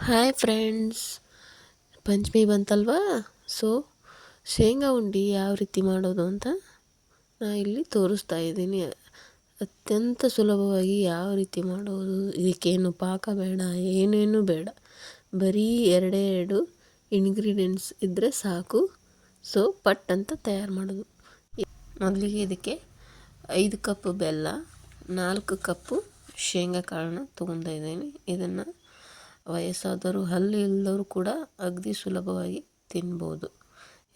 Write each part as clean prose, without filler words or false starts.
Hi friends, Panchami ಬಂತಲ್ವಾ. So ಶೇಂಗಾ ಉಂಡೆ ಯಾವ ರೀತಿ ಮಾಡೋದು ಅಂತ ಇಲ್ಲಿ ತೋರಿಸ್ತಾ ಇದ್ದೀನಿ. ಅತ್ಯಂತ ಸುಲಭವಾಗಿ ಯಾವ ರೀತಿ ಮಾಡೋದು, ಇದಕ್ಕೇನು ಪಾಕ ಬೇಡ, ಏನೇನು ಬೇಡ, ಬರೀ ಎರಡು ಇಂಗ್ರೀಡಿಯೆಂಟ್ಸ್ ಇದ್ದರೆ ಸಾಕು. ಸೊ ಪಟ್ ಅಂತ ತಯಾರು ಮಾಡೋದು. ಮೊದಲಿಗೆ ಇದಕ್ಕೆ 5 ಕಪ್ ಬೆಲ್ಲ, 4 ಕಪ್ಪು ಶೇಂಗಾ ಕಾಳನ್ನ ತೊಗೊತಾ ಇದ್ದೀನಿ. ಇದನ್ನು ವಯಸ್ಸಾದವರು, ಹಲ್ಲು ಇಲ್ಲದವರು ಕೂಡ ಅಗದಿ ಸುಲಭವಾಗಿ ತಿನ್ಬೋದು.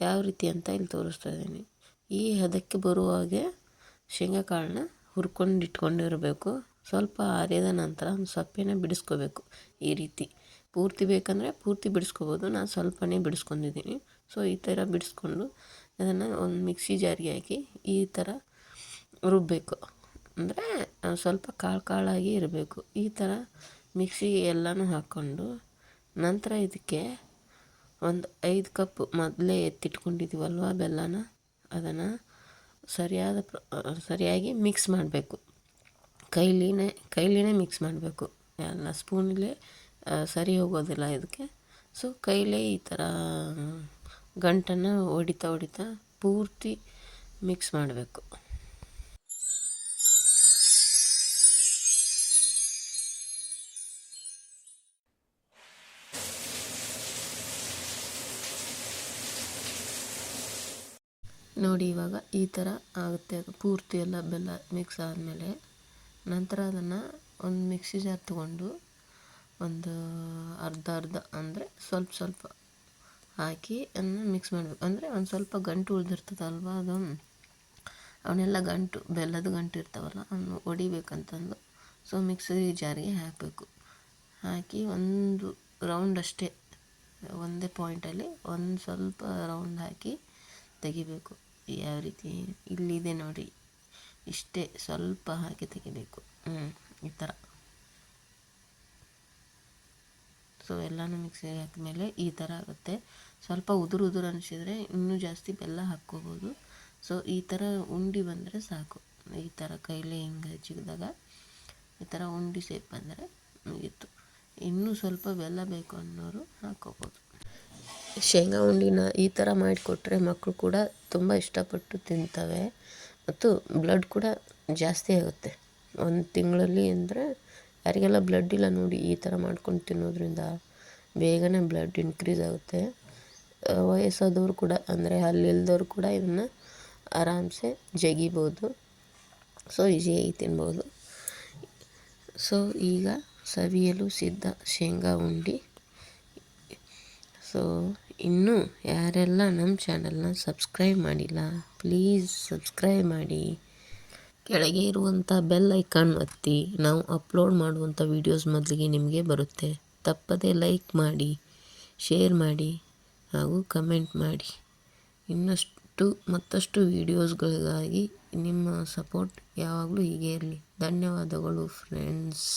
ಯಾವ ರೀತಿ ಅಂತ ಇಲ್ಲಿ ತೋರಿಸ್ತಾ ಇದ್ದೀನಿ. ಈ ಹದಕ್ಕೆ ಬರುವ ಹಾಗೆ ಶೇಂಗಾ ಕಾಳನ್ನ ಹುರ್ಕೊಂಡು ಇಟ್ಕೊಂಡಿರಬೇಕು. ಸ್ವಲ್ಪ ಆರಿದ ನಂತರ ಒಂದು ಸಪ್ಪೆನ ಬಿಡಿಸ್ಕೋಬೇಕು. ಈ ರೀತಿ ಪೂರ್ತಿ ಬೇಕಂದರೆ ಪೂರ್ತಿ ಬಿಡಿಸ್ಕೋಬೋದು. ನಾನು ಸ್ವಲ್ಪನೇ ಬಿಡಿಸ್ಕೊಂಡಿದ್ದೀನಿ. ಸೊ ಈ ಥರ ಬಿಡಿಸ್ಕೊಂಡು ಅದನ್ನು ಒಂದು ಮಿಕ್ಸಿ ಜಾರಿಗೆ ಹಾಕಿ ಈ ಥರ ರುಬ್ಬಬೇಕು. ಅಂದರೆ ಸ್ವಲ್ಪ ಕಾಳಾಗಿ ಇರಬೇಕು. ಈ ಥರ ಮಿಕ್ಸಿಗೆ ಎಲ್ಲನೂ ಹಾಕ್ಕೊಂಡು ನಂತರ ಇದಕ್ಕೆ ಒಂದು 5 ಕಪ್ ಮೊದಲೇ ಎತ್ತಿಟ್ಕೊಂಡಿದ್ದೀವಲ್ವ ಬೆಲ್ಲನ, ಅದನ್ನು ಸರಿಯಾಗಿ ಮಿಕ್ಸ್ ಮಾಡಬೇಕು. ಕೈಲಿನೇ ಮಿಕ್ಸ್ ಮಾಡಬೇಕು. ಎಲ್ಲ ಸ್ಪೂನಲ್ಲೇ ಸರಿ ಹೋಗೋದಿಲ್ಲ ಇದಕ್ಕೆ. ಸೊ ಕೈಲೇ ಈ ಥರ ಗಂಟನ್ನು ಹೊಡಿತಾ ಪೂರ್ತಿ ಮಿಕ್ಸ್ ಮಾಡಬೇಕು. ನೋಡಿ, ಇವಾಗ ಈ ಥರ ಆಗುತ್ತೆ. ಅದು ಪೂರ್ತಿ ಎಲ್ಲ ಬೆಲ್ಲ ಮಿಕ್ಸ್ ಆದಮೇಲೆ ನಂತರ ಅದನ್ನು ಒಂದು ಮಿಕ್ಸಿ ಜಾರ್ ತೊಗೊಂಡು ಒಂದು ಅರ್ಧ ಅಂದರೆ ಸ್ವಲ್ಪ ಹಾಕಿ ಅದನ್ನು ಮಿಕ್ಸ್ ಮಾಡಬೇಕು. ಅಂದರೆ ಒಂದು ಸ್ವಲ್ಪ ಗಂಟು ಉಳಿದಿರ್ತದಲ್ವ, ಅದು ಅವನ್ನೆಲ್ಲ ಬೆಲ್ಲದ ಗಂಟು ಇರ್ತಾವಲ್ಲ, ಅವನ್ನ ಹೊಡಿಬೇಕಂತಂದು. ಸೊ ಮಿಕ್ಸಿ ಜಾರಿಗೆ ಹಾಕಬೇಕು. ಹಾಕಿ ಒಂದು ರೌಂಡ್ ಅಷ್ಟೇ, ಒಂದೇ ಪಾಯಿಂಟಲ್ಲಿ ಒಂದು ಸ್ವಲ್ಪ ರೌಂಡ್ ಹಾಕಿ ತೆಗಿಬೇಕು. ಯಾವ ರೀತಿ ಇಲ್ಲಿದೆ ನೋಡಿ, ಇಷ್ಟೇ ಸ್ವಲ್ಪ ಹಾಕಿ ತೆಗಿಬೇಕು. ಈ ಥರ. ಸೊ ಎಲ್ಲನೂ ಮಿಕ್ಸಿಗೆ ಹಾಕಿದ್ಮೇಲೆ ಈ ಥರ ಆಗುತ್ತೆ. ಸ್ವಲ್ಪ ಉದುರು ಅನಿಸಿದರೆ ಇನ್ನೂ ಜಾಸ್ತಿ ಬೆಲ್ಲ ಹಾಕ್ಕೋಬೋದು. ಸೊ ಈ ಥರ ಉಂಡೆ ಬಂದರೆ ಸಾಕು. ಈ ಥರ ಕೈಲೇ ಹಿಂಗೆ ಜಿಗಿದಾಗ ಈ ಥರ ಉಂಡೆ ಸೇಪ್ ಬಂದರೆ ಮುಗೀತು. ಇನ್ನೂ ಸ್ವಲ್ಪ ಬೆಲ್ಲ ಬೇಕು ಅನ್ನೋರು ಹಾಕ್ಕೋಬೋದು. ಶೇಂಗಾ ಉಂಡಿನ ಈ ಥರ ಮಾಡಿಕೊಟ್ರೆ ಮಕ್ಕಳು ಕೂಡ ತುಂಬ ಇಷ್ಟಪಟ್ಟು ತಿಂತವೆ. ಮತ್ತು ಬ್ಲಡ್ ಕೂಡ ಜಾಸ್ತಿ ಆಗುತ್ತೆ. ಒಂದು ತಿಂಗಳಲ್ಲಿ ಅಂದರೆ ಯಾರಿಗೆಲ್ಲ ಬ್ಲಡ್ ಇಲ್ಲ ನೋಡಿ, ಈ ಥರ ಮಾಡ್ಕೊಂಡು ತಿನ್ನೋದ್ರಿಂದ ಬೇಗನೆ ಬ್ಲಡ್ ಇನ್ಕ್ರೀಸ್ ಆಗುತ್ತೆ. ವಯಸ್ಸಾದವರು ಕೂಡ, ಅಂದರೆ ಹಲ್ಲಿಲ್ದವರು ಕೂಡ ಇದನ್ನು ಆರಾಮ್ಸೆ ಜಗಿಬೋದು. ಸೊ ಈಸಿಯಾಗಿ ತಿನ್ಬೋದು. ಸೊ ಈಗ ಸವಿಯಲು ಸಿದ್ಧ ಶೇಂಗಾ ಉಂಡೆ. ಸೊ ಇನ್ನೂ ಯಾರೆಲ್ಲ ನಮ್ಮ ಚಾನಲ್ನ ಸಬ್ಸ್ಕ್ರೈಬ್ ಮಾಡಿಲ್ಲ, ಪ್ಲೀಸ್ ಸಬ್ಸ್ಕ್ರೈಬ್ ಮಾಡಿ. ಕೆಳಗೆ ಇರುವಂಥ ಬೆಲ್ ಐಕಾನ್ ಒತ್ತಿ. ನಾವು ಅಪ್ಲೋಡ್ ಮಾಡುವಂಥ ವೀಡಿಯೋಸ್ ಮೊದಲಿಗೆ ನಿಮಗೆ ಬರುತ್ತೆ. ತಪ್ಪದೇ ಲೈಕ್ ಮಾಡಿ, ಶೇರ್ ಮಾಡಿ ಹಾಗೂ ಕಮೆಂಟ್ ಮಾಡಿ. ಮತ್ತಷ್ಟು ವೀಡಿಯೋಸ್ಗಳಿಗಾಗಿ ನಿಮ್ಮ ಸಪೋರ್ಟ್ ಯಾವಾಗಲೂ ಹೀಗೆ ಇರಲಿ. ಧನ್ಯವಾದಗಳು ಫ್ರೆಂಡ್ಸ್.